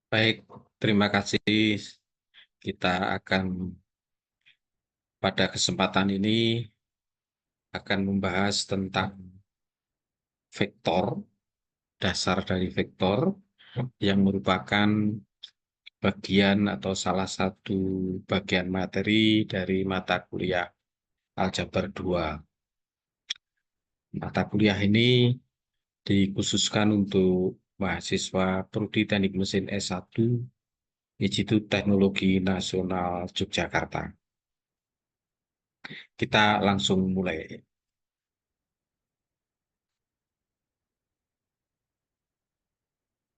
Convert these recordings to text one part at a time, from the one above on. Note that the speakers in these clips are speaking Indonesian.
Baik, terima kasih. Kita akan pada kesempatan ini akan membahas tentang vektor, dasar dari vektor yang merupakan bagian atau salah satu bagian materi dari mata kuliah Aljabar 2. Mata kuliah ini dikhususkan untuk mahasiswa Prodi Teknik Mesin S1 Institut Teknologi Nasional Yogyakarta. Kita langsung mulai.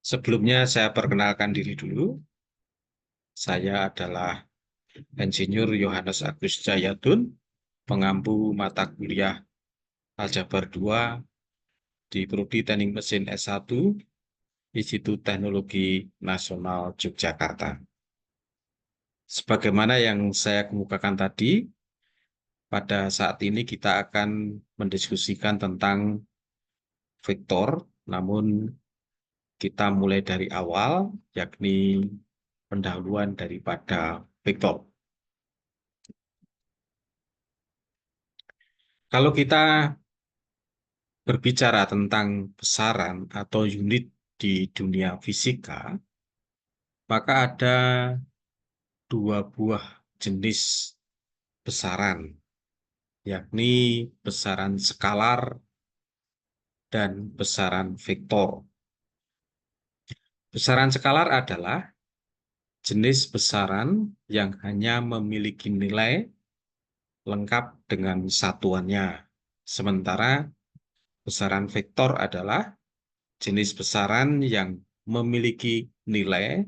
Sebelumnya saya perkenalkan diri dulu. Saya adalah Insinyur Yohanes Agus Jayatun, pengampu mata kuliah Aljabar 2 di Prodi Teknik Mesin S1 Institut Teknologi Nasional Yogyakarta. Sebagaimana yang saya kemukakan tadi, pada saat ini kita akan mendiskusikan tentang vektor, namun kita mulai dari awal, yakni pendahuluan daripada vektor. Kalau kita berbicara tentang besaran atau unit di dunia fisika, maka ada dua buah jenis besaran, yakni besaran skalar dan besaran vektor. Besaran skalar adalah jenis besaran yang hanya memiliki nilai lengkap dengan satuannya. Sementara besaran vektor adalah jenis besaran yang memiliki nilai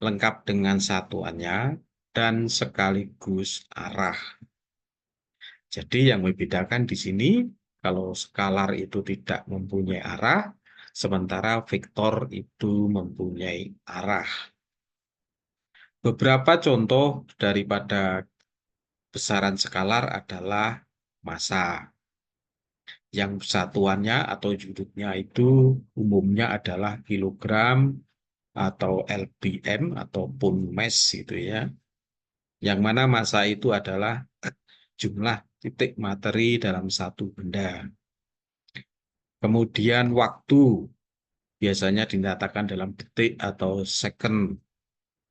lengkap dengan satuannya dan sekaligus arah. Jadi yang membedakan di sini, kalau skalar itu tidak mempunyai arah, sementara vektor itu mempunyai arah. Beberapa contoh daripada besaran skalar adalah massa, yang satuannya atau unitnya itu umumnya adalah kilogram atau lbm ataupun mass gitu ya. Yang mana massa itu adalah jumlah titik materi dalam satu benda. Kemudian waktu biasanya dinyatakan dalam detik atau second,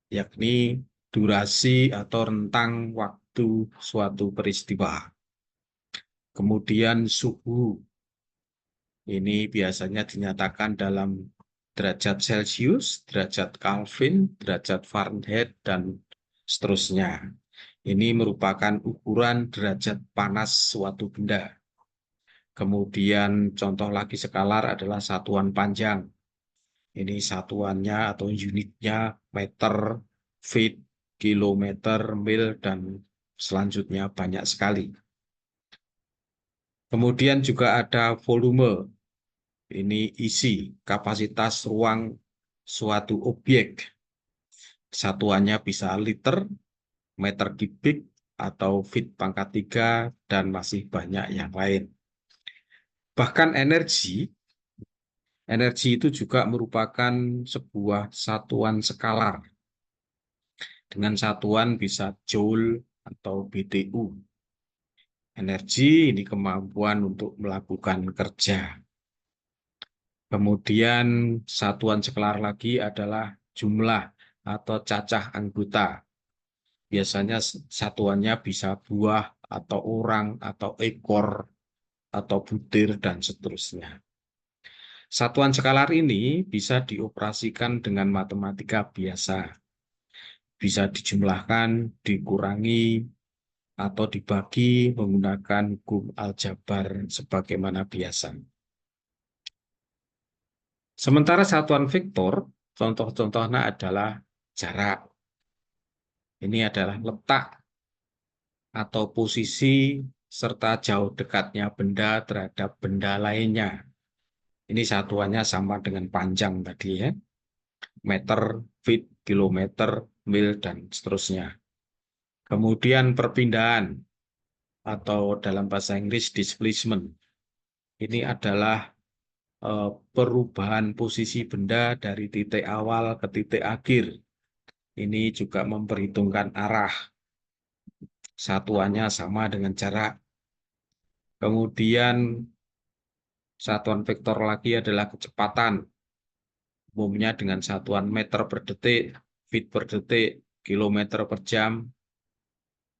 yakni durasi atau rentang waktu suatu peristiwa. Kemudian suhu, ini biasanya dinyatakan dalam derajat Celcius, derajat Kelvin, derajat Fahrenheit, dan seterusnya. Ini merupakan ukuran derajat panas suatu benda. Kemudian contoh lagi skalar adalah satuan panjang. Ini satuannya atau unitnya meter, feet, kilometer, mil, dan selanjutnya banyak sekali. Kemudian juga ada volume. Ini isi, kapasitas ruang suatu objek. Satuannya bisa liter, meter kubik, atau feet pangkat 3, dan masih banyak yang lain. Bahkan energi itu juga merupakan sebuah satuan skalar. Dengan satuan bisa joule atau BTU. Energi ini kemampuan untuk melakukan kerja. Kemudian satuan skalar lagi adalah jumlah atau cacah anggota. Biasanya satuannya bisa buah atau orang atau ekor atau butir dan seterusnya. Satuan skalar ini bisa dioperasikan dengan matematika biasa. Bisa dijumlahkan, dikurangi, atau dibagi menggunakan hukum aljabar sebagaimana biasa. Sementara satuan vektor, contoh-contohnya adalah jarak. Ini adalah letak atau posisi serta jauh dekatnya benda terhadap benda lainnya. Ini satuannya sama dengan panjang tadi ya. Meter, feet, kilometer, mil, dan seterusnya. Kemudian perpindahan atau dalam bahasa Inggris displacement. Ini adalah perubahan posisi benda dari titik awal ke titik akhir. Ini juga memperhitungkan arah. Satuannya sama dengan jarak. Kemudian satuan vektor lagi adalah kecepatan. Umumnya dengan satuan meter per detik, feet per detik, kilometer per jam,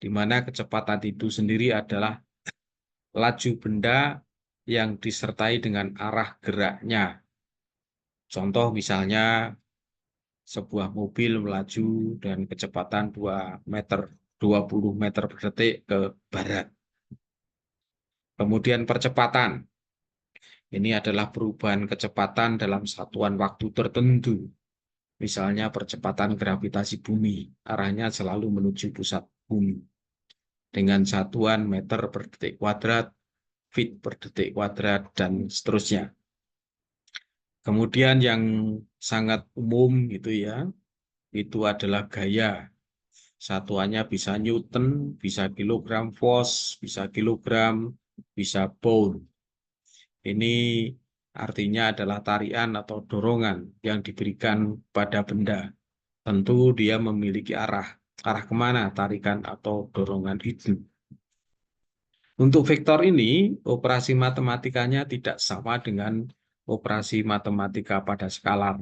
di mana kecepatan itu sendiri adalah laju benda yang disertai dengan arah geraknya. Contoh misalnya sebuah mobil melaju dengan kecepatan 20 meter per detik ke barat. Kemudian percepatan. Ini adalah perubahan kecepatan dalam satuan waktu tertentu. Misalnya percepatan gravitasi bumi, arahnya selalu menuju pusat bumi. Dengan satuan meter per detik kuadrat, feet per detik kuadrat, dan seterusnya. Kemudian yang sangat umum gitu ya, itu adalah gaya. Satuannya bisa Newton, bisa kilogram force, bisa kilogram, bisa pound. Ini artinya adalah tarian atau dorongan yang diberikan pada benda. Tentu dia memiliki arah. Arah kemana tarikan atau dorongan itu. Untuk vektor ini, operasi matematikanya tidak sama dengan operasi matematika pada skalar.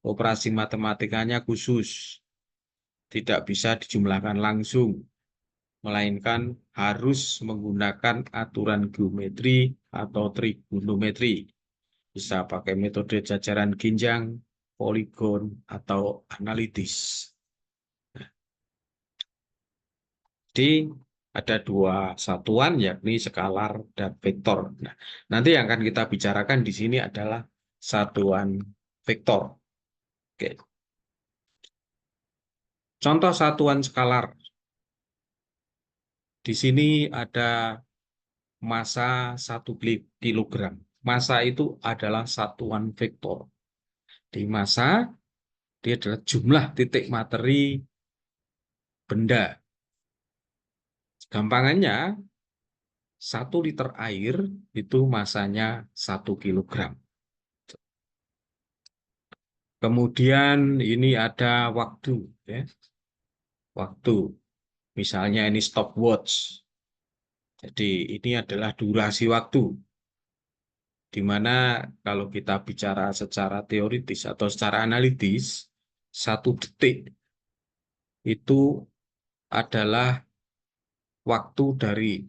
Operasi matematikanya khusus, tidak bisa dijumlahkan langsung, melainkan harus menggunakan aturan geometri atau trigonometri. Bisa pakai metode jajaran ginjang, poligon, atau analitis. Jadi ada dua satuan, yakni skalar dan vektor. Nah, nanti yang akan kita bicarakan di sini adalah satuan vektor. Oke. Contoh satuan skalar. Di sini ada massa 1 kilogram. Massa itu adalah satuan vektor. Di massa, dia adalah jumlah titik materi benda. Gampangannya, 1 liter air itu massanya 1 kilogram. Kemudian ini ada waktu, ya. Waktu, misalnya ini stopwatch. Jadi ini adalah durasi waktu, di mana kalau kita bicara secara teoritis atau secara analitis, 1 detik itu adalah waktu dari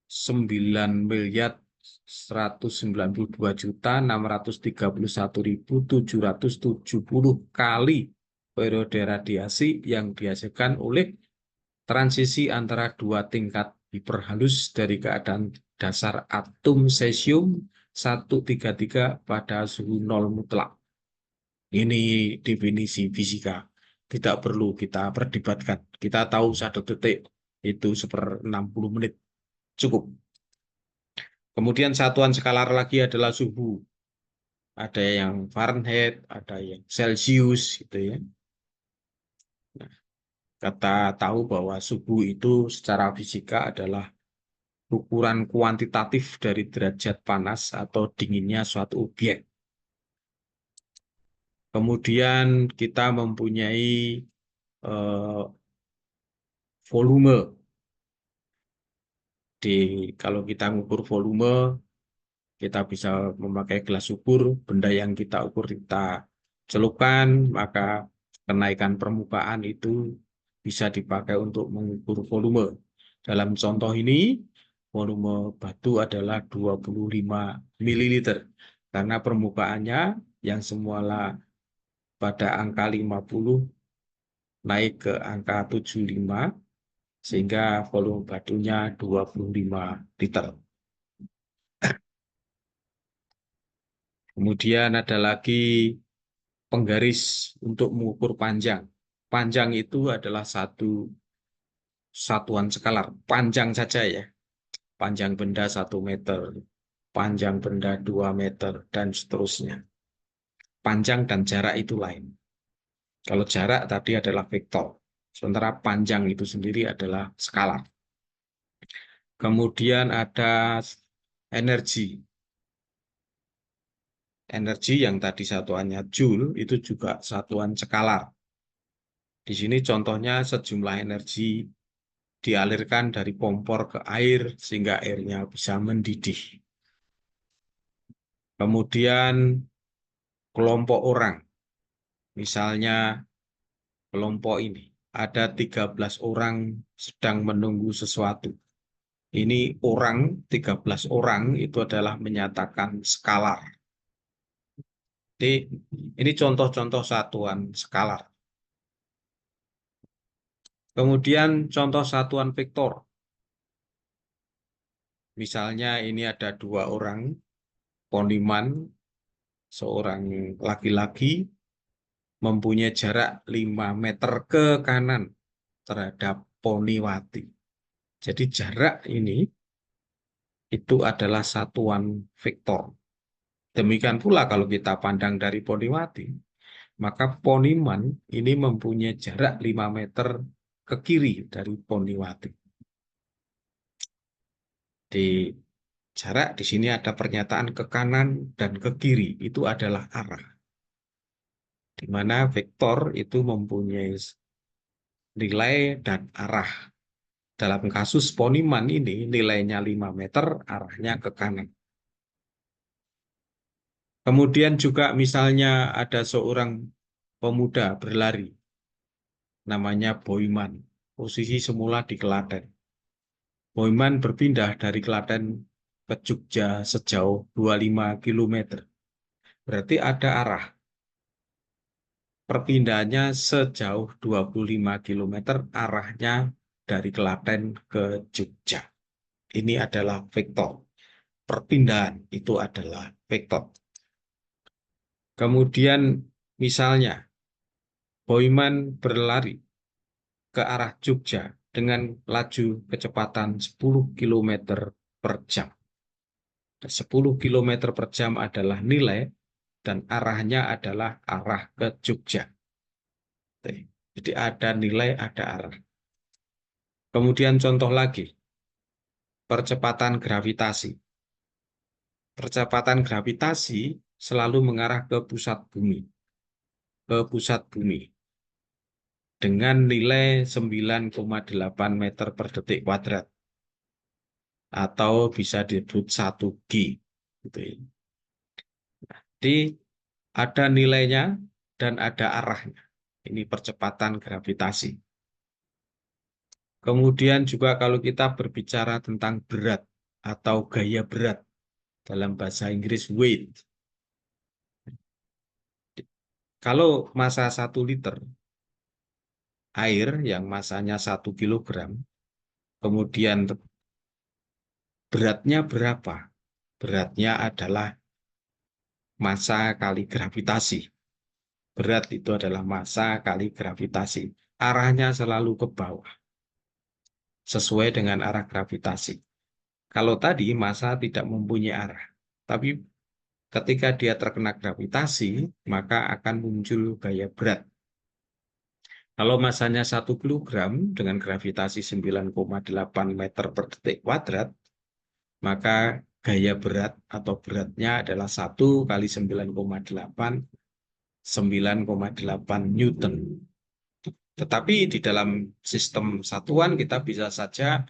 9.192.631.770 kali periode radiasi yang dihasilkan oleh transisi antara dua tingkat hiperhalus dari keadaan dasar atom cesium 133 pada suhu 0 mutlak. Ini definisi fisika. Tidak perlu kita perdebatkan. Kita tahu 1 detik itu 1/60 menit. Cukup. Kemudian satuan skalar lagi adalah suhu. Ada yang Fahrenheit, ada yang Celsius, gitu ya. Nah, kita tahu bahwa suhu itu secara fisika adalah ukuran kuantitatif dari derajat panas atau dinginnya suatu objek. Kemudian kita mempunyai eh, volume. Kalau kita mengukur volume, kita bisa memakai gelas ukur, benda yang kita ukur kita celupkan, maka kenaikan permukaan itu bisa dipakai untuk mengukur volume. Dalam contoh ini, volume batu adalah 25 ml, karena permukaannya yang semula pada angka 50 naik ke angka 75, sehingga volume batunya 25 liter. Kemudian ada lagi penggaris untuk mengukur panjang. Panjang itu adalah satu satuan skalar. Panjang saja ya. Panjang benda 1 meter, panjang benda 2 meter, dan seterusnya. Panjang dan jarak itu lain. Kalau jarak tadi adalah vektor. Sementara panjang itu sendiri adalah skalar. Kemudian ada energi. Energi yang tadi satuannya joule itu juga satuan skala. Di sini contohnya sejumlah energi dialirkan dari kompor ke air sehingga airnya bisa mendidih. Kemudian kelompok orang, misalnya kelompok ini ada 13 orang sedang menunggu sesuatu. Ini orang, 13 orang itu adalah menyatakan skalar. Jadi ini contoh-contoh satuan skalar. Kemudian contoh satuan vektor. Misalnya ini ada 2 orang, Poniman, seorang laki-laki, mempunyai jarak 5 meter ke kanan terhadap Poniwati. Jadi jarak ini itu adalah satuan vektor. Demikian pula kalau kita pandang dari Poniwati, maka Poniman ini mempunyai jarak 5 meter ke kiri dari Poniwati. Di jarak di sini ada pernyataan ke kanan dan ke kiri, itu adalah arah. Di mana vektor itu mempunyai nilai dan arah. Dalam kasus Poniman ini nilainya 5 meter, arahnya ke kanan. Kemudian juga misalnya ada seorang pemuda berlari, namanya Boiman. Posisi semula di Klaten. Boiman berpindah dari Klaten ke Jogja sejauh 25 km. Berarti ada arah. Perpindahannya sejauh 25 km, arahnya dari Klaten ke Jogja. Ini adalah vektor. Perpindahan itu adalah vektor. Kemudian misalnya Boiman berlari ke arah Jogja dengan laju kecepatan 10 km per jam. 10 km per jam adalah nilai dan arahnya adalah arah ke Jogja. Jadi ada nilai, ada arah. Kemudian contoh lagi, percepatan gravitasi. Percepatan gravitasi selalu mengarah ke pusat bumi. Ke pusat bumi. Dengan nilai 9,8 meter per detik kuadrat. Atau bisa disebut 1 G. Gitu ya. Jadi ada nilainya dan ada arahnya. Ini percepatan gravitasi. Kemudian juga kalau kita berbicara tentang berat atau gaya berat dalam bahasa Inggris weight. Kalau massa 1 liter air yang massanya 1 kilogram, kemudian beratnya berapa? Beratnya adalah massa kali gravitasi. Berat itu adalah massa kali gravitasi. Arahnya selalu ke bawah, sesuai dengan arah gravitasi. Kalau tadi massa tidak mempunyai arah, tapi ketika dia terkena gravitasi, maka akan muncul gaya berat. Kalau massanya 1 kilogram dengan gravitasi 9,8 meter per detik kuadrat, maka gaya berat atau beratnya adalah 1 kali 9,8, 9,8 Newton. Tetapi di dalam sistem satuan kita bisa saja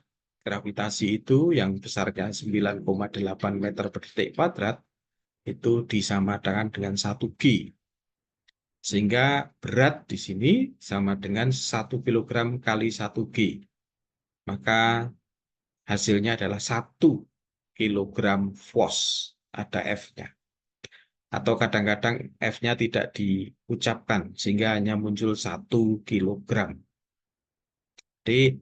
gravitasi itu yang besarnya 9,8 meter per detik kuadrat itu disamakan dengan 1 G. Sehingga berat di sini sama dengan 1 kilogram kali 1 G. Maka hasilnya adalah 1 kilogram FOS. Ada F-nya. Atau kadang-kadang F-nya tidak diucapkan sehingga hanya muncul 1 kilogram. Jadi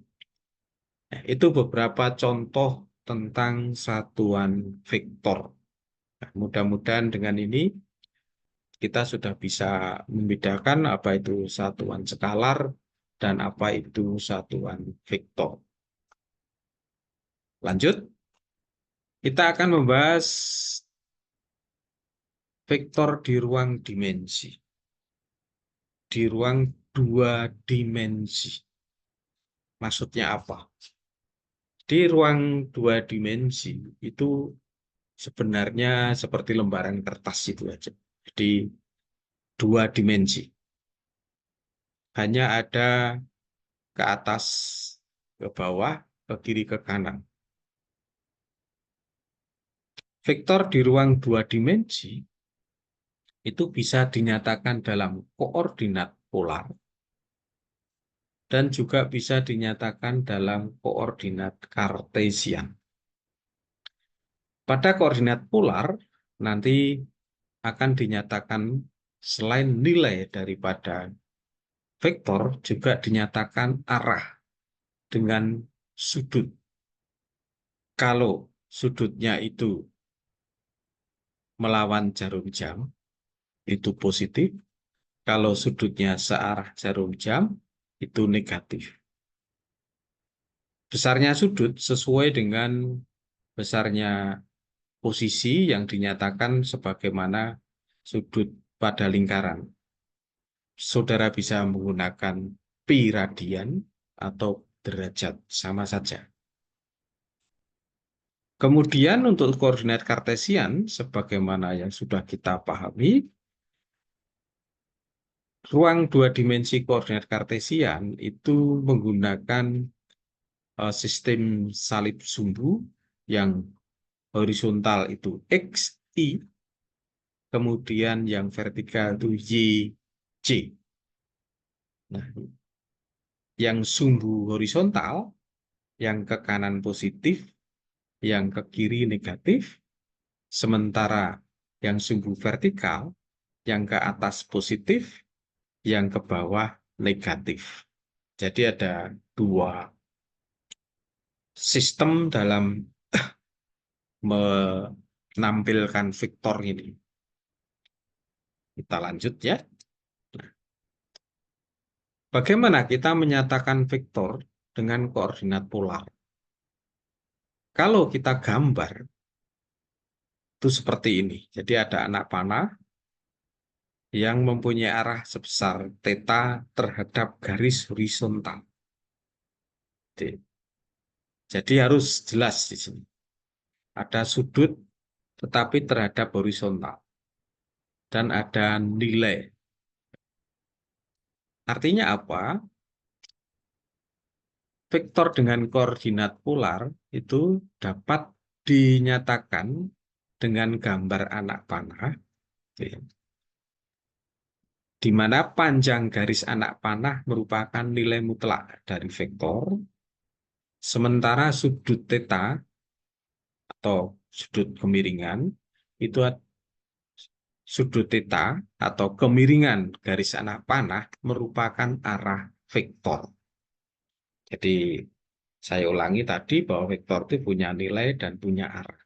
itu beberapa contoh tentang satuan vektor. Nah, mudah-mudahan dengan ini kita sudah bisa membedakan apa itu satuan skalar dan apa itu satuan vektor. Lanjut, kita akan membahas vektor di ruang dimensi. Di ruang 2 dimensi. Maksudnya apa? Di ruang 2 dimensi itu sebenarnya seperti lembaran kertas itu aja. Jadi 2 dimensi. Hanya ada ke atas, ke bawah, ke kiri, ke kanan. Vektor di ruang 2 dimensi itu bisa dinyatakan dalam koordinat polar dan juga bisa dinyatakan dalam koordinat kartesian. Pada koordinat polar nanti akan dinyatakan selain nilai daripada vektor juga dinyatakan arah dengan sudut. Kalau sudutnya itu melawan jarum jam, itu positif. Kalau sudutnya searah jarum jam, itu negatif. Besarnya sudut sesuai dengan besarnya posisi yang dinyatakan sebagaimana sudut pada lingkaran. Saudara bisa menggunakan pi radian atau derajat, sama saja. Kemudian untuk koordinat kartesian, sebagaimana yang sudah kita pahami, ruang 2 dimensi koordinat kartesian itu menggunakan sistem salib sumbu yang horizontal itu XI, kemudian yang vertikal itu YC. Nah, yang sumbu horizontal, yang ke kanan positif, yang ke kiri negatif, sementara yang sumbu vertikal, yang ke atas positif, yang ke bawah negatif. Jadi ada 2 sistem dalam menampilkan vektor ini. Kita lanjut ya. Bagaimana kita menyatakan vektor dengan koordinat polar? Kalau kita gambar, itu seperti ini. Jadi ada anak panah yang mempunyai arah sebesar theta terhadap garis horizontal. Jadi harus jelas di sini. Ada sudut tetapi terhadap horizontal. Dan ada nilai. Artinya apa? Vektor dengan koordinat polar itu dapat dinyatakan dengan gambar anak panah, di mana panjang garis anak panah merupakan nilai mutlak dari vektor, sementara sudut theta atau sudut kemiringan itu sudut theta atau kemiringan garis anak panah merupakan arah vektor. Jadi saya ulangi tadi bahwa vektor itu punya nilai dan punya arah.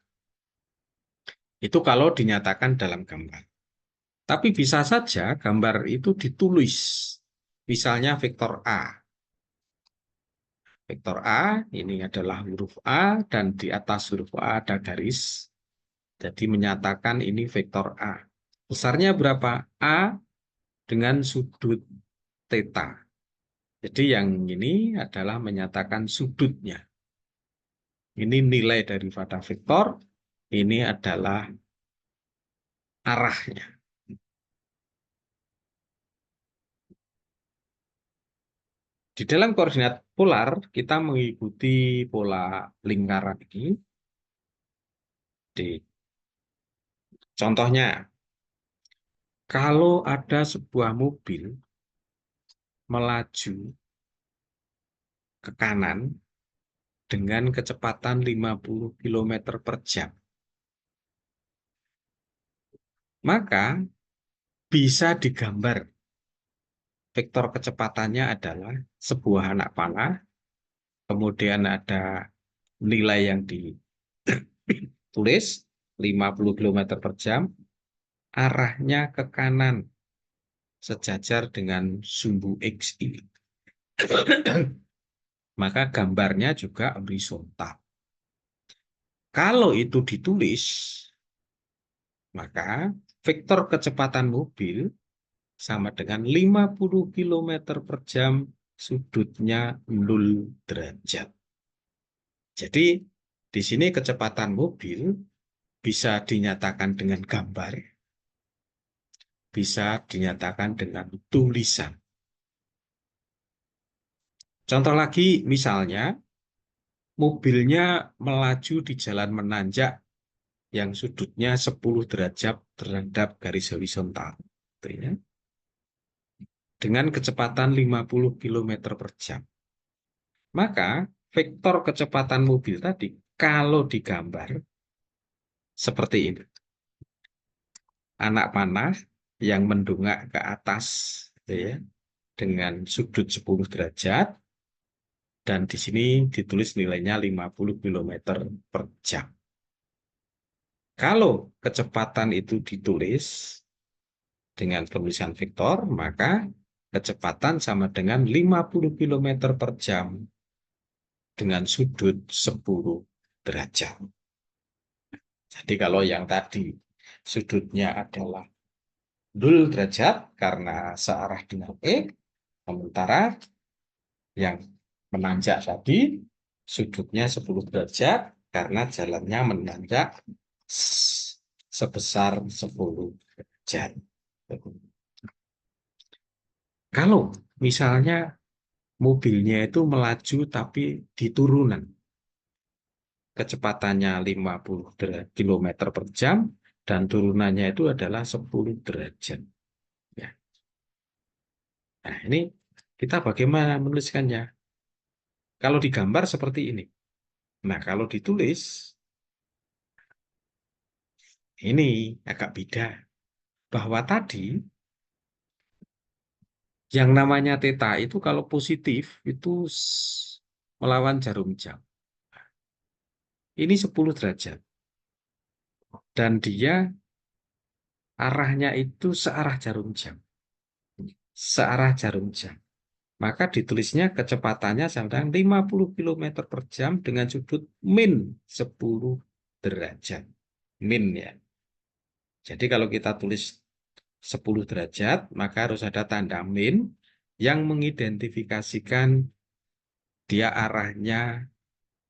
Itu kalau dinyatakan dalam gambar. Tapi bisa saja gambar itu ditulis. Misalnya vektor A. Vektor A ini adalah huruf A dan di atas huruf A ada garis. Jadi menyatakan ini vektor A. Besarnya berapa? A dengan sudut theta. Jadi yang ini adalah menyatakan sudutnya. Ini nilai daripada vektor. Ini adalah arahnya. Di dalam koordinat polar, kita mengikuti pola lingkaran ini. Contohnya, kalau ada sebuah mobil melaju ke kanan dengan kecepatan 50 km per jam, maka bisa digambar. Vektor kecepatannya adalah sebuah anak panah, kemudian ada nilai yang ditulis 50 km per jam, arahnya ke kanan sejajar dengan sumbu X ini. Maka gambarnya juga horizontal. Kalau itu ditulis, maka vektor kecepatan mobil sama dengan 50 km per jam, sudutnya 0 derajat. Jadi di sini kecepatan mobil bisa dinyatakan dengan gambar, bisa dinyatakan dengan tulisan. Contoh lagi, misalnya mobilnya melaju di jalan menanjak yang sudutnya 10 derajat terhadap garis horizontal. Gitu ya. Dengan kecepatan 50 km per jam. Maka vektor kecepatan mobil tadi kalau digambar seperti ini. Anak panah yang mendongak ke atas gitu ya, dengan sudut 10 derajat dan di sini ditulis nilainya 50 km per jam. Kalau kecepatan itu ditulis dengan penulisan vektor, maka kecepatan sama dengan 50 km per jam dengan sudut 10 derajat. Jadi kalau yang tadi sudutnya adalah 0 derajat karena searah dengan E, sementara yang menanjak tadi sudutnya 10 derajat karena jalannya menanjak sebesar 10 derajat. Kalau misalnya mobilnya itu melaju tapi di turunan, kecepatannya 50 km per jam dan turunannya itu adalah 10 derajat. Ya. Nah, ini kita bagaimana menuliskannya? Kalau digambar seperti ini. Nah, kalau ditulis, ini agak beda. Bahwa tadi, yang namanya theta itu kalau positif, itu melawan jarum jam. Ini 10 derajat. Dan dia arahnya itu searah jarum jam. Searah jarum jam. Maka ditulisnya kecepatannya sama dengan 50 km per jam dengan sudut min 10 derajat. Min ya. Jadi kalau kita tulis 10 derajat, maka harus ada tanda min yang mengidentifikasikan dia arahnya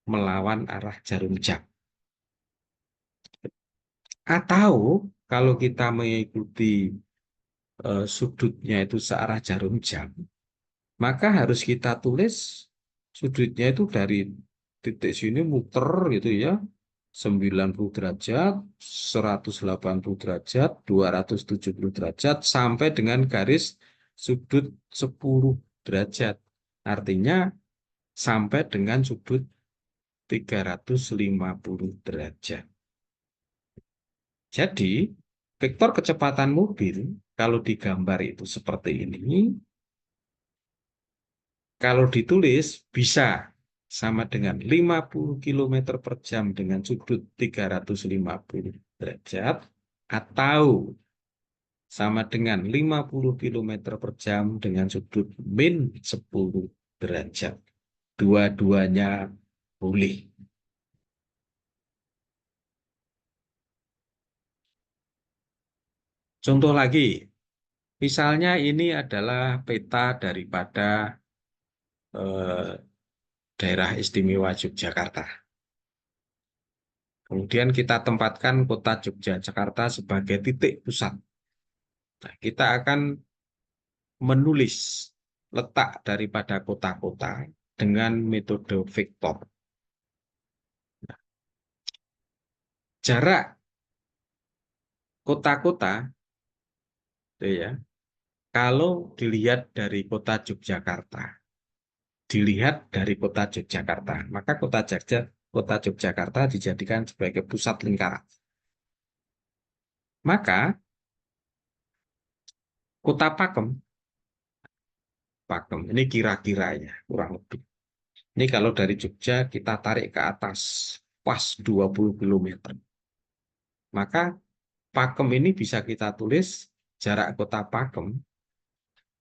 melawan arah jarum jam. Atau kalau kita mengikuti sudutnya itu searah jarum jam, maka harus kita tulis sudutnya itu dari titik sini muter gitu ya, 90 derajat, 180 derajat, 270 derajat, sampai dengan garis sudut 10 derajat. Artinya sampai dengan sudut 350 derajat. Jadi, vektor kecepatan mobil kalau digambar itu seperti ini, kalau ditulis bisa sama dengan 50 km per jam dengan sudut 350 derajat atau sama dengan 50 km per jam dengan sudut min 10 derajat. Dua-duanya boleh. Contoh lagi, misalnya ini adalah peta daripada daerah istimewa Yogyakarta. Kemudian kita tempatkan kota Yogyakarta sebagai titik pusat. Nah, kita akan menulis letak daripada kota-kota dengan metode vektor. Nah, jarak kota-kota, ya, kalau dilihat dari kota Yogyakarta, dilihat dari kota Yogyakarta, maka kota Yogyakarta dijadikan sebagai pusat lingkaran. Maka kota Pakem ini kira-kiranya kurang lebih. Ini kalau dari Jogja kita tarik ke atas pas 20 km. Maka Pakem ini bisa kita tulis jarak kota Pakem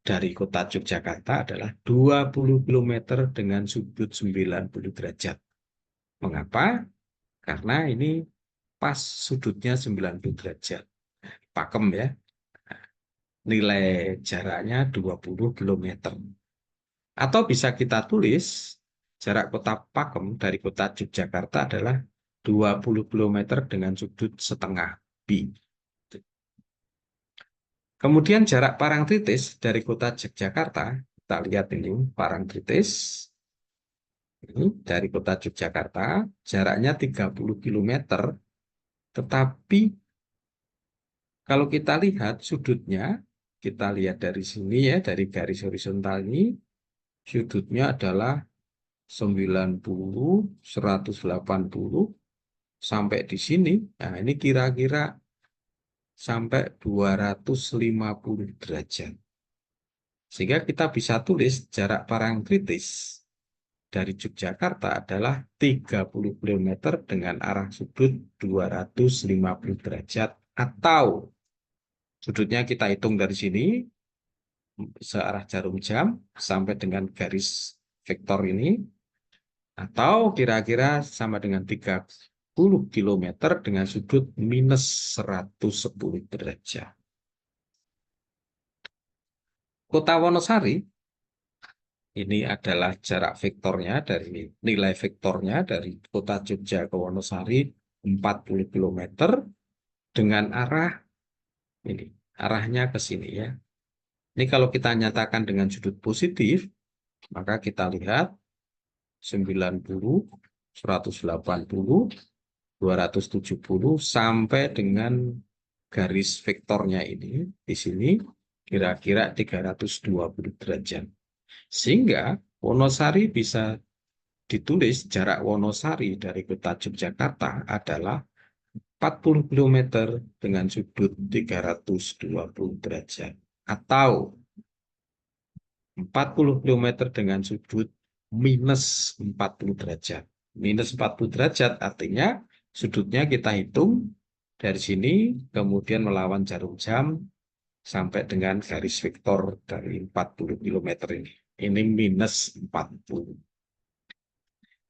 dari kota Yogyakarta adalah 20 km dengan sudut 90 derajat. Mengapa? Karena ini pas sudutnya 90 derajat. Pakem ya. Nilai jaraknya 20 km. Atau bisa kita tulis jarak kota Pakem dari kota Yogyakarta adalah 20 km dengan sudut setengah pi. Kemudian jarak Parangtritis dari kota Yogyakarta, kita lihat ini Parangtritis. Ini dari kota Yogyakarta, jaraknya 30 km, tetapi kalau kita lihat sudutnya, kita lihat dari sini ya, dari garis horizontal ini, sudutnya adalah 90, 180, sampai di sini. Nah, ini kira-kira sampai 250 derajat. Sehingga kita bisa tulis jarak Parangtritis dari Yogyakarta adalah 30 km dengan arah sudut 250 derajat, atau sudutnya kita hitung dari sini searah jarum jam sampai dengan garis vektor ini, atau kira-kira sama dengan 30 km dengan sudut minus 110 derajat. Kota Wonosari ini adalah jarak vektornya, dari nilai vektornya dari kota Jogja ke Wonosari 40 km dengan arah ini, arahnya ke sini ya. Ini kalau kita nyatakan dengan sudut positif, maka kita lihat 90, 180, 270 sampai dengan garis vektornya ini di sini kira-kira 320 derajat. Sehingga Wonosari bisa ditulis jarak Wonosari dari kota Yogyakarta adalah 40 km dengan sudut 320 derajat, atau 40 km dengan sudut minus 40 derajat. Minus 40 derajat artinya sudutnya kita hitung dari sini, kemudian melawan jarum jam sampai dengan garis vektor dari 40 km ini. Ini minus 40.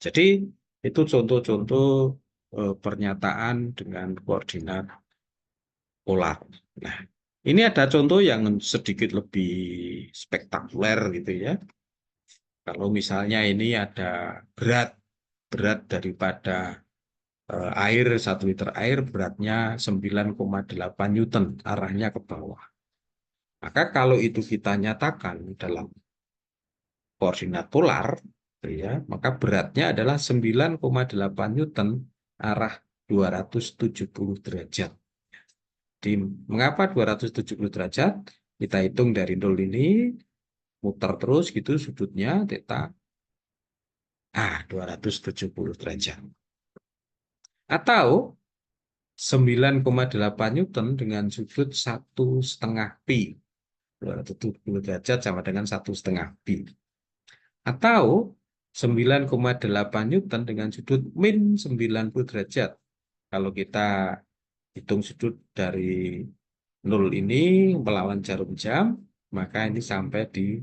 Jadi itu contoh-contoh pernyataan dengan koordinat polar. Nah, ini ada contoh yang sedikit lebih spektakuler gitu ya. Kalau misalnya ini ada berat daripada air, 1 liter air beratnya 9,8 Newton, arahnya ke bawah. Maka kalau itu kita nyatakan dalam koordinat polar, ya, maka beratnya adalah 9,8 Newton, arah 270 derajat. Jadi, mengapa 270 derajat? Kita hitung dari 0 ini, muter terus gitu sudutnya, theta. 270 derajat. Atau 9,8 Newton dengan sudut 1,5 pi. 270 derajat sama dengan 1,5 pi. Atau 9,8 Newton dengan sudut min 90 derajat. Kalau kita hitung sudut dari 0 ini melawan jarum jam, maka ini sampai di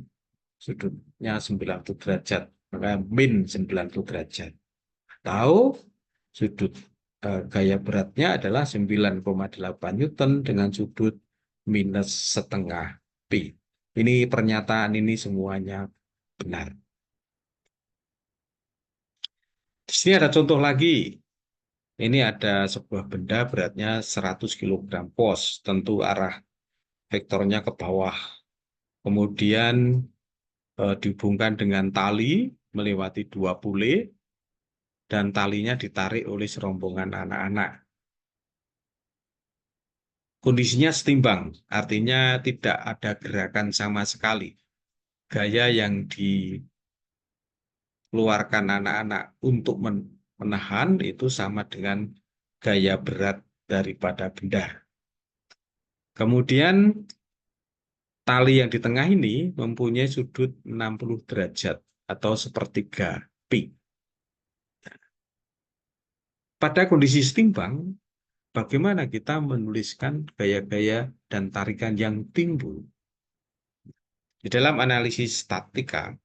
sudutnya 90 derajat. Maka min 90 derajat. Atau sudut gaya beratnya adalah 9,8 Newton dengan sudut minus setengah pi. Ini pernyataan ini semuanya benar. Di sini ada contoh lagi. Ini ada sebuah benda beratnya 100 kg pos, tentu arah vektornya ke bawah. Kemudian dihubungkan dengan tali melewati 2 pule, dan talinya ditarik oleh serombongan anak-anak. Kondisinya setimbang, artinya tidak ada gerakan sama sekali. Gaya yang dikeluarkan anak-anak untuk menahan itu sama dengan gaya berat daripada benda. Kemudian tali yang di tengah ini mempunyai sudut 60 derajat atau sepertiga pi. Pada kondisi setimbang, bagaimana kita menuliskan gaya-gaya dan tarikan yang timbul? Di dalam analisis statika,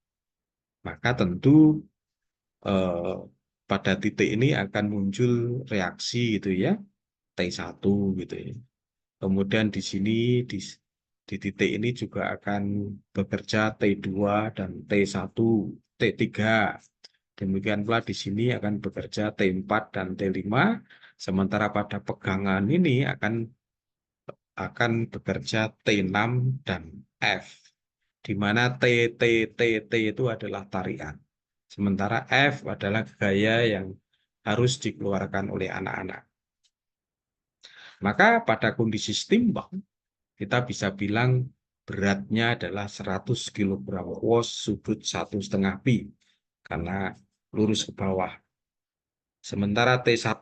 maka tentu eh, pada titik ini akan muncul reaksi gitu ya, T1 gitu ya. Kemudian di sini di titik ini juga akan bekerja T2 dan T1, T3. Demikian pula di sini akan bekerja T4 dan T5, sementara pada pegangan ini akan bekerja T6 dan F, di mana T, T, T, T itu adalah tarian. Sementara F adalah gaya yang harus dikeluarkan oleh anak-anak. Maka pada kondisi setimbang, kita bisa bilang beratnya adalah 100 kg was sudut 1,5 pi, karena lurus ke bawah. Sementara T1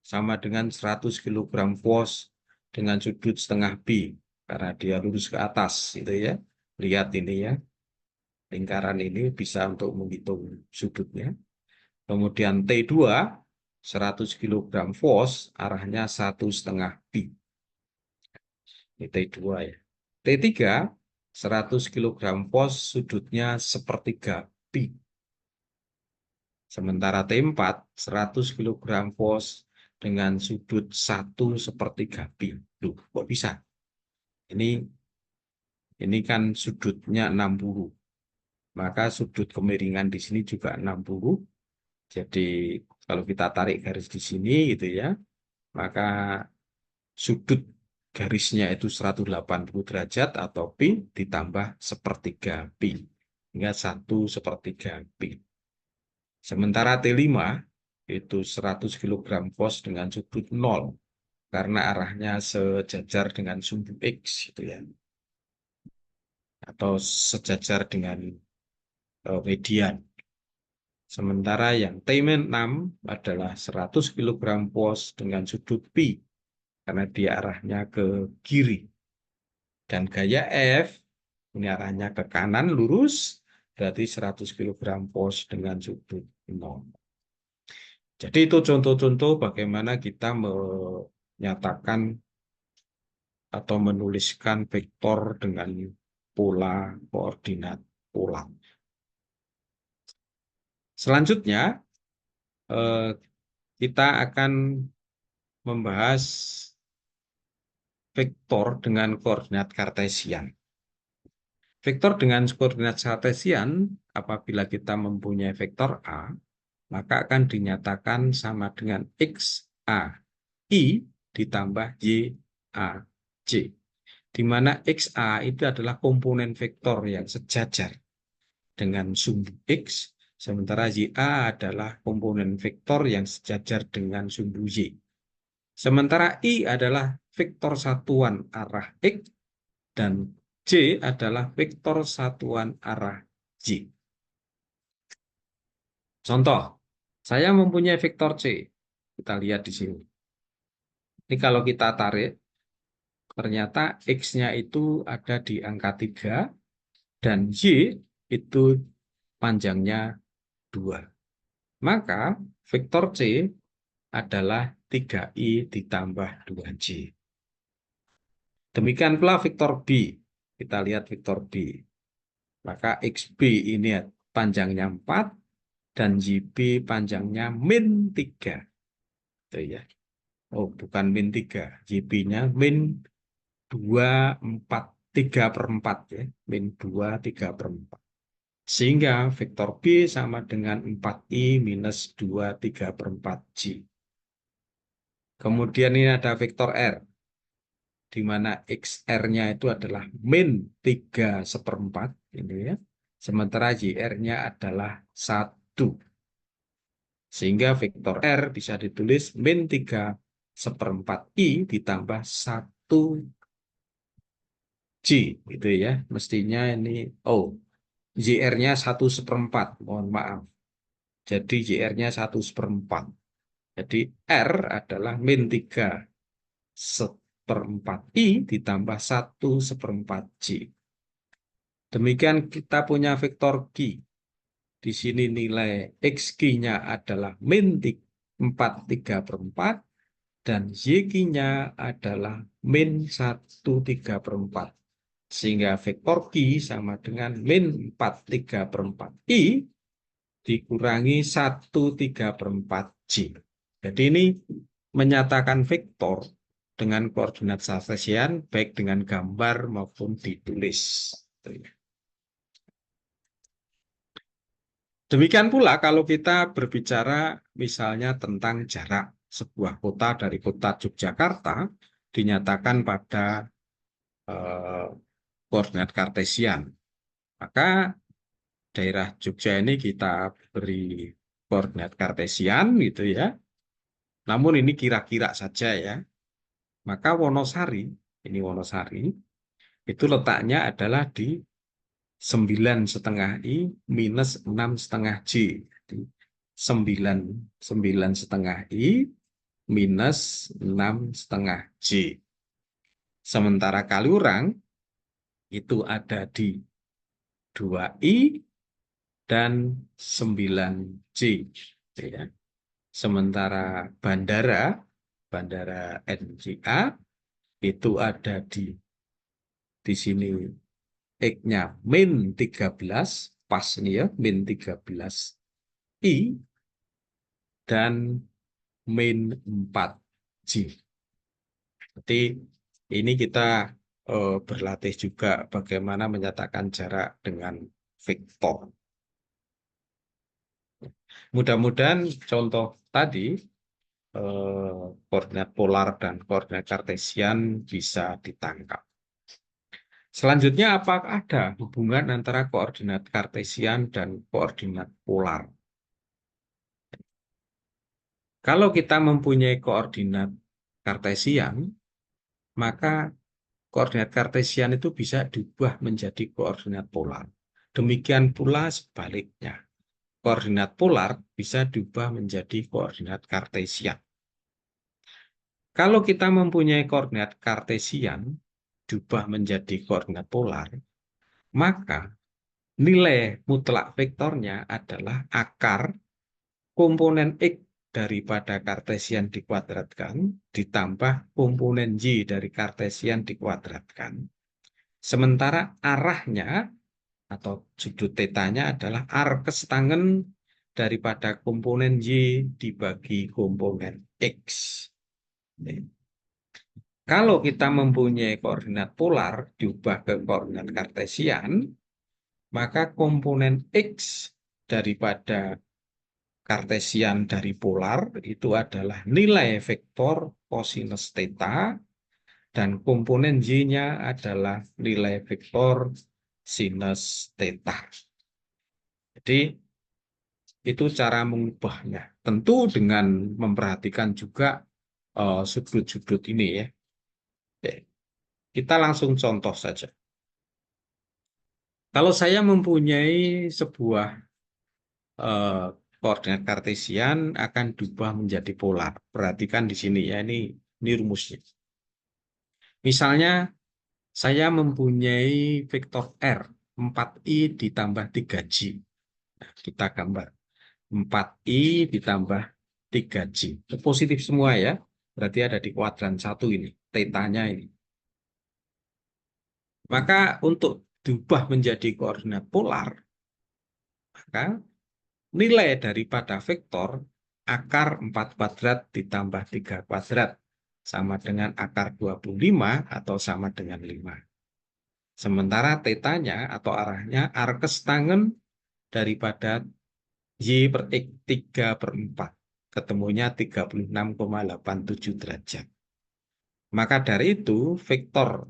sama dengan 100 kg was dengan sudut setengah pi, karena dia lurus ke atas, itu ya. Lihat ini ya, lingkaran ini bisa untuk menghitung sudutnya. Kemudian T2 100 kg was arahnya 1,5 pi. Ini T2 ya. T3 100 kg was sudutnya sepertiga pi. Sementara T4 100 kg was dengan sudut 1/3 pi. Loh, kok bisa? Ini kan sudutnya 60. Maka sudut kemiringan di sini juga 60. Jadi kalau kita tarik garis di sini gitu ya, maka sudut garisnya itu 180 derajat atau pi ditambah sepertiga pi. Hingga 1/3 pi. Sementara T5 itu 100 kg was dengan sudut 0. Karena arahnya sejajar dengan sumbu X gitu ya. Atau sejajar dengan median. Sementara yang T6 adalah 100 kg was dengan sudut pi, karena dia arahnya ke kiri. Dan gaya F, ini arahnya ke kanan lurus, berarti 100 kg was dengan sudut 0. Jadi itu contoh-contoh bagaimana kita menyatakan atau menuliskan vektor dengan pola koordinat pola. Selanjutnya, kita akan membahas vektor dengan koordinat kartesian. Vektor dengan koordinat kartesian, apabila kita mempunyai vektor A, maka akan dinyatakan sama dengan X, A, I ditambah Y, A, J. Di mana XA itu adalah komponen vektor yang sejajar dengan sumbu X, sementara YA adalah komponen vektor yang sejajar dengan sumbu Y. Sementara I adalah vektor satuan arah X dan J adalah vektor satuan arah Y. Contoh, saya mempunyai vektor C. Kita lihat di sini. Ini kalau kita tarik, ternyata X-nya itu ada di angka 3 dan Y itu panjangnya 2. Maka vektor C adalah 3I ditambah 2J. Demikian pula vektor B. Kita lihat vektor B. Maka XB ini panjangnya 4 dan YB panjangnya min 3. Itu ya. Oh, bukan min 3. YB-nya min 2, 4, 3/4 ya. Min 2, 3/4. Sehingga vektor B sama dengan 4I minus 2, 3/4J. Kemudian ini ada vektor R, di mana XR-nya itu adalah min 3/4, ini ya. Sementara YR-nya adalah 1. Sehingga vektor R bisa ditulis min 3/4I ditambah 1J. Gitu ya. Mestinya ini, YR-nya 1/4, mohon maaf. Jadi YR-nya 1/4. Jadi R adalah min 3/4I ditambah 1/4J. Demikian kita punya vektor Q. Di sini nilai XQ-nya adalah min 4/3/4 dan YQ-nya adalah min 1/3/4. Sehingga vektor Q sama dengan min 4/3/4I dikurangi 1/3/4J. Jadi ini menyatakan vektor dengan koordinat kartesian baik dengan gambar maupun ditulis. Demikian pula kalau kita berbicara misalnya tentang jarak sebuah kota dari kota Yogyakarta dinyatakan pada eh, koordinat kartesian. Maka daerah Jogja ini kita beri koordinat kartesian gitu ya. Namun ini kira-kira saja ya. Maka Wonosari, ini Wonosari, itu letaknya adalah di 9,5 I minus 6,5 J. Jadi 9,5 I minus 6,5 J. Sementara Kaliurang itu ada di 2I dan 9J. Ya. Sementara Bandara NJA itu ada di sini X-nya min 13, pas nih ya, min 13I dan min 4J. Jadi ini kita berlatih juga bagaimana menyatakan jarak dengan vektor. Mudah-mudahan contoh tadi koordinat polar dan koordinat kartesian bisa ditangkap. Selanjutnya, apakah ada hubungan antara koordinat kartesian dan koordinat polar? Kalau kita mempunyai koordinat kartesian, maka koordinat kartesian itu bisa diubah menjadi koordinat polar. Demikian pula sebaliknya. Koordinat polar bisa diubah menjadi koordinat kartesian. Kalau kita mempunyai koordinat kartesian diubah menjadi koordinat polar, maka nilai mutlak vektornya adalah akar komponen X daripada kartesian dikuadratkan ditambah komponen Y dari kartesian dikuadratkan. Sementara arahnya atau sudut tetanya adalah arc kesetangen daripada komponen Y dibagi komponen X. Kalau kita mempunyai koordinat polar diubah ke koordinat kartesian, maka komponen X daripada kartesian dari polar itu adalah nilai vektor kosinus theta dan komponen Y-nya adalah nilai vektor sinus theta. Jadi itu cara mengubahnya. Tentu dengan memperhatikan juga sudut-sudut ini ya. Oke. Kita langsung contoh saja. Kalau saya mempunyai sebuah koordinat kartesian akan diubah menjadi polar. Perhatikan di sini ya, ini rumusnya. Misalnya saya mempunyai vektor R 4I ditambah 3J. Nah, kita gambar 4I ditambah 3J. Positif semua ya. Berarti ada di kuadran 1 ini, tetanya ini. Maka untuk diubah menjadi koordinat polar, maka nilai daripada vektor akar 4 kuadrat ditambah 3 kuadrat sama dengan akar 25 atau sama dengan 5. Sementara tetanya atau arahnya arc kesetangen daripada Y per X 3/4. Ketemunya 36,87 derajat. Maka dari itu vektor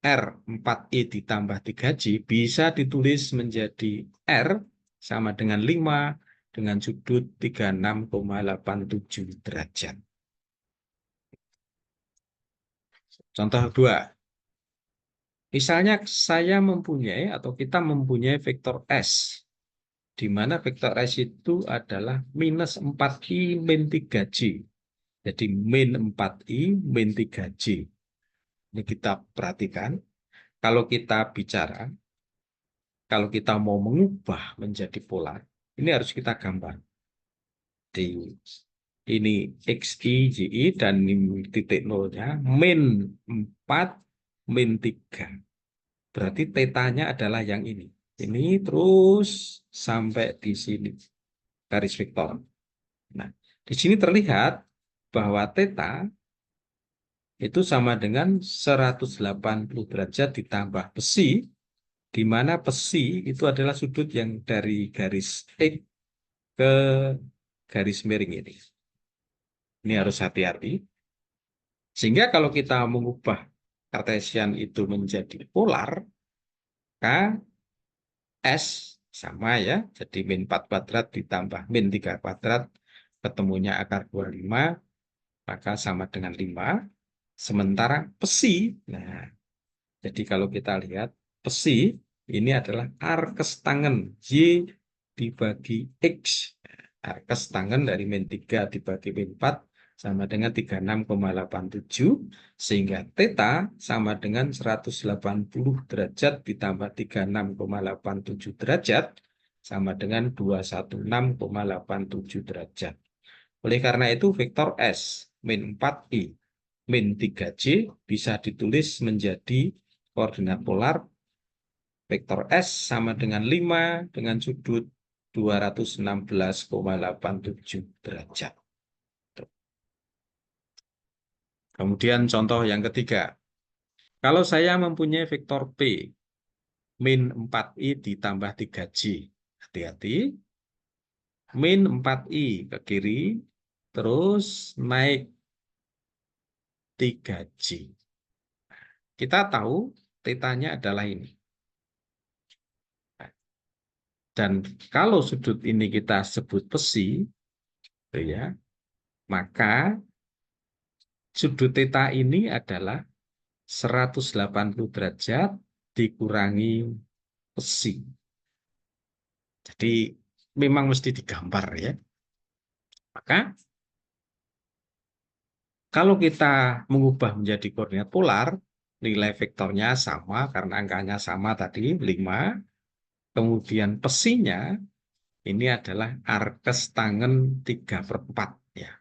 R 4I ditambah 3J bisa ditulis menjadi R sama dengan 5 dengan sudut 36,87 derajat. Contoh 2. Misalnya saya mempunyai atau kita mempunyai vektor S, di mana vektor S itu adalah minus 4I min 3J. Jadi min 4I min 3J. Ini kita perhatikan. Kalau kita bicara, kalau kita mau mengubah menjadi polar, ini harus kita gambar. Ini XI, JI, dan ini titik nolnya, min 4, min 3. Berarti tetanya adalah yang ini. Ini terus sampai di sini, garis vektor. Nah, di sini terlihat bahwa theta itu sama dengan 180 derajat ditambah besi, di mana besi itu adalah sudut yang dari garis X ke garis miring ini. Ini harus hati-hati. Sehingga kalau kita mengubah Cartesian itu menjadi polar, maka S sama ya. Jadi min 4 kuadrat ditambah min 3 kuadrat, ketemunya akar 25, maka sama dengan 5. Sementara psi, nah, jadi kalau kita lihat, psi ini adalah arkes tangen Y dibagi X. Arkes tangen dari min 3 dibagi min 4 sama dengan 36,87, sehingga theta sama dengan 180 derajat ditambah 36,87 derajat sama dengan 216,87 derajat. Oleh karena itu vektor S min 4I min 3J bisa ditulis menjadi koordinat polar vektor S sama dengan 5 dengan sudut 216,87 derajat. Kemudian contoh yang ketiga. Kalau saya mempunyai vektor P min 4I ditambah 3J. Hati-hati. Min 4I ke kiri, terus naik 3J. Kita tahu tetanya adalah ini. Dan kalau sudut ini kita sebut psi, ya, maka sudut theta ini adalah 180 derajat dikurangi psi. Jadi memang mesti digambar ya. Maka kalau kita mengubah menjadi koordinat polar, nilai vektornya sama karena angkanya sama tadi 5. Kemudian pesinya ini adalah arkes tangen 3/4 ya.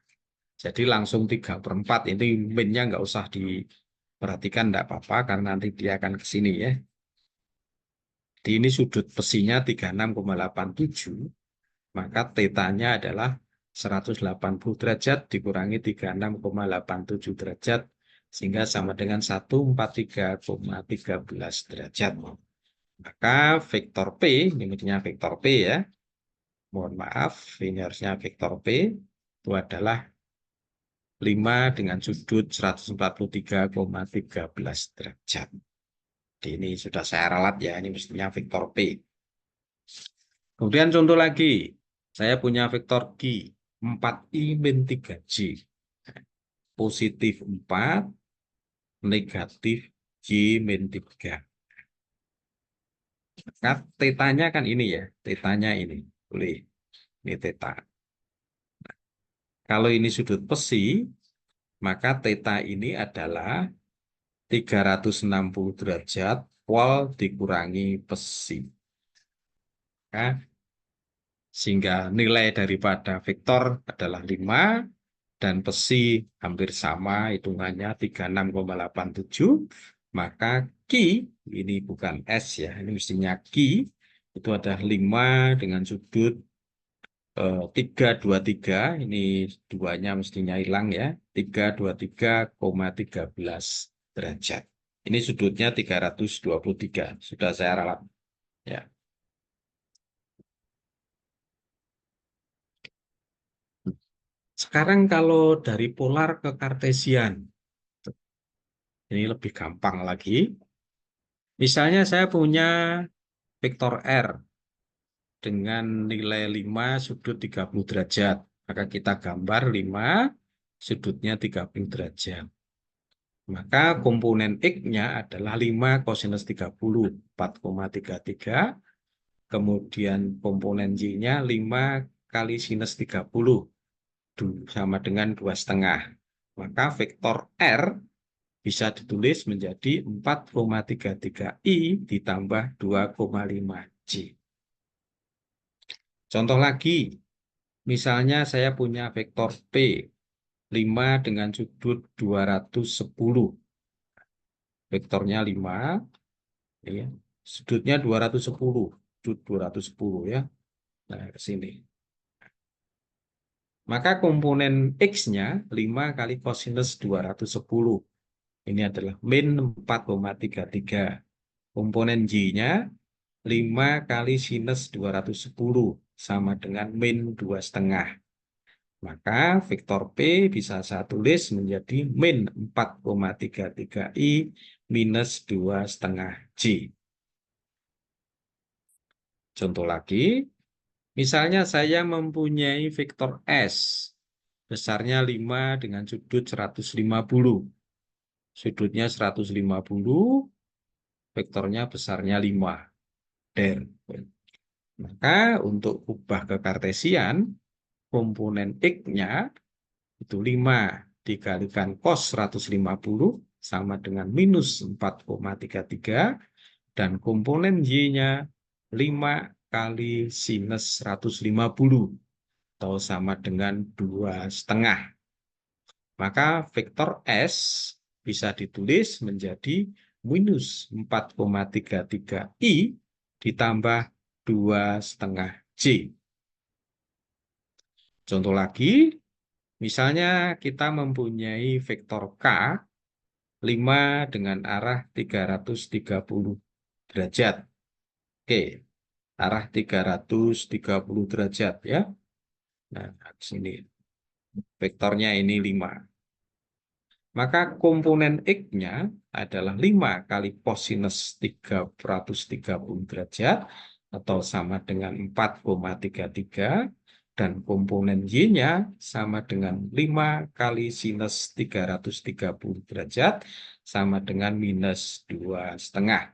Jadi langsung 3/4, ini minnya nggak usah diperhatikan, enggak apa-apa karena nanti dia akan ke sini ya. Di ini sudut pesinya 36,87, maka tetanya adalah 180 derajat dikurangi 36,87 derajat, sehingga sama dengan 143,13 derajat. Maka vektor P, ini mestinya vektor P ya, mohon maaf, ini harusnya vektor P, itu adalah 5 dengan sudut 143,13 derajat. Ini sudah saya ralat ya, ini mestinya vektor P. Kemudian contoh lagi, saya punya vektor Q, 4I min 3J. Positif 4, negatif J min 3. Maka tetanya kan ini ya, tetanya ini. Boleh, ini teta. Kalau ini sudut pesi, maka teta ini adalah 360 derajat pol dikurangi pesi. Nah, sehingga nilai daripada vektor adalah 5 dan pesi hampir sama hitungannya 36,87. Maka Q ini bukan S ya, ini mestinya Q itu adalah 5 dengan sudut 323, ini duanya mestinya hilang ya, 323,13 derajat. Ini sudutnya 323, sudah saya ralat ya. Sekarang kalau dari polar ke kartesian, ini lebih gampang lagi. Misalnya saya punya vektor R dengan nilai 5 sudut 30 derajat. Maka kita gambar 5 sudutnya 30 derajat. Maka komponen X-nya adalah 5 kosinus 30, 4,33. Kemudian komponen Y-nya 5 kali sinus 30, sama dengan 2,5. Maka vektor R bisa ditulis menjadi 4,33I ditambah 2,5J. Contoh lagi, misalnya saya punya vektor P, 5 dengan sudut 210. Vektornya 5, ya. Sudutnya 210, sudut 210 ya. Nah, ke sini. Maka komponen X-nya 5 kali kosinus 210. Ini adalah min 4,33. Komponen Y-nya 5 kali sinus 210. sama dengan min 2,5. Maka vektor P bisa saya tulis menjadi min 4,33I minus 2,5J. Contoh lagi, misalnya saya mempunyai vektor S besarnya 5 dengan sudut 150. Sudutnya 150, vektornya besarnya 5. Maka untuk ubah ke kartesian, komponen X-nya itu 5 dikalikan cos 150 sama dengan minus 4,33 dan komponen Y-nya 5 kali sinus 150 atau sama dengan 2,5. Maka vektor S bisa ditulis menjadi minus 4,33I ditambah 2,5J. Contoh lagi, misalnya kita mempunyai vektor K 5 dengan arah 330 derajat. Oke, arah 330 derajat ya. Nah, sini vektornya ini 5. Maka komponen X-nya adalah 5 kali kosinus 330 derajat atau sama dengan 4,33 dan komponen Y-nya sama dengan 5 kali sinus 330 derajat sama dengan minus 2,5.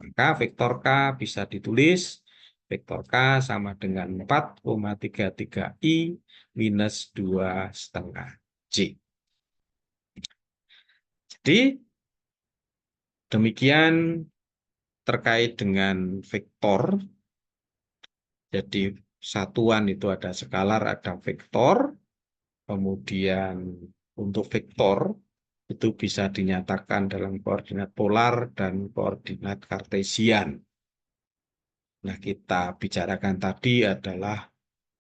Maka vektor K bisa ditulis vektor K sama dengan 4,33I minus 2,5J. Jadi demikian terkait dengan vektor. Jadi satuan itu ada skalar, ada vektor. Kemudian untuk vektor itu bisa dinyatakan dalam koordinat polar dan koordinat kartesian. Nah, kita bicarakan tadi adalah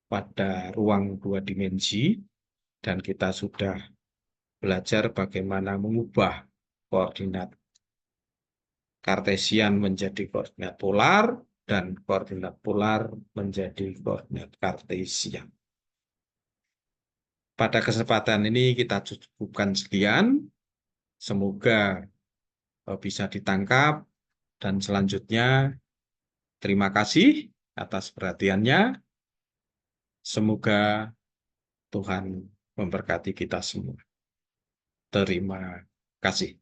pada ruang 2 dimensi dan kita sudah belajar bagaimana mengubah koordinat kartesian menjadi koordinat polar dan koordinat polar menjadi koordinat kartesian. Pada kesempatan ini kita cukupkan sekian. Semoga bisa ditangkap dan selanjutnya terima kasih atas perhatiannya. Semoga Tuhan memberkati kita semua. Terima kasih.